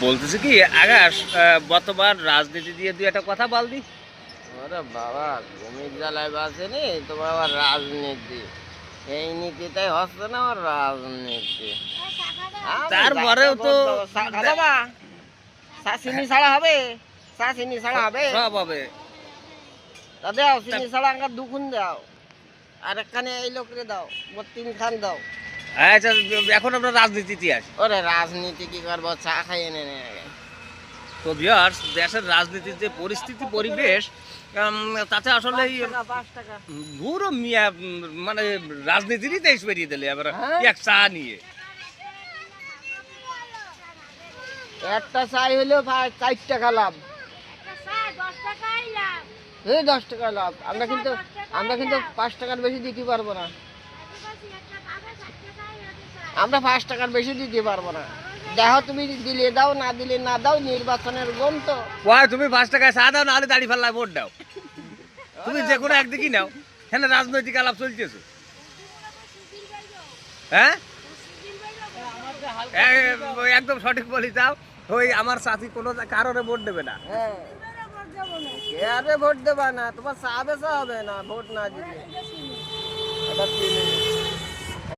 বলতেছি কি আকাশ, বর্তমান রাজনীতি দিয়ে দুই একটা কথা বল দি। ওরে বাবা, ঘুমির জ্বালায় বাসেনি তোমার আবার রাজনীতি। এই নীতিটাই হচ্ছে না আমার রাজনীতি। তারপরেও তো বাবা, চিনি ছাড়া হবে? চা চিনি ছাড়া হবে? সব হবে। তা দাও, চিনি ছাড়া আঙ্গার দুখুন দাও, আর একখানে এই লোকরে দাও, 3 খান দাও। আচ্ছা, এখন আমরা রাজনীতিতে আসি। ওরে রাজনীতি কি করবো, চা খাই এনে নে। তো ভিউয়ার্স, দেশের রাজনীতির যে পরিস্থিতি পরিবেশ, তাতে আসলে 5 টাকা পুরো মিয়া মানে রাজনীতিরই দেশ বেরিয়ে দিলে আবার হ্যাঁ? এক চা নিয়ে। একটা চাই হলেও 4 টাকা লাভ। এই 10 টাকা লাভ। আমরা কিন্তু 5 টাকার বেশি দিতে পারবো না। আমরা 5 টাকার বেশি দিতে পারবো না। দেখো, তুমি দিলে দাও, না দিলে না দাও, নির্বাচনের গম তো। তুমি 5 টাকায় চা দাও, নাহলে দাড়ি ফাল্লায় ভোট দাও। তুমি যে কোনো একদিকই নাও, হ্যাঁ রাজনৈতিক আলাপ চলতেছে। হ্যাঁ, একদম সঠিক বলি দাও। ওই আমার সাথী কোনো কারণে ভোট দেবে না। হ্যাঁ, কে আরে ভোট দেবা না? তোমার চা বেচা হবে না ভোট না দিলে।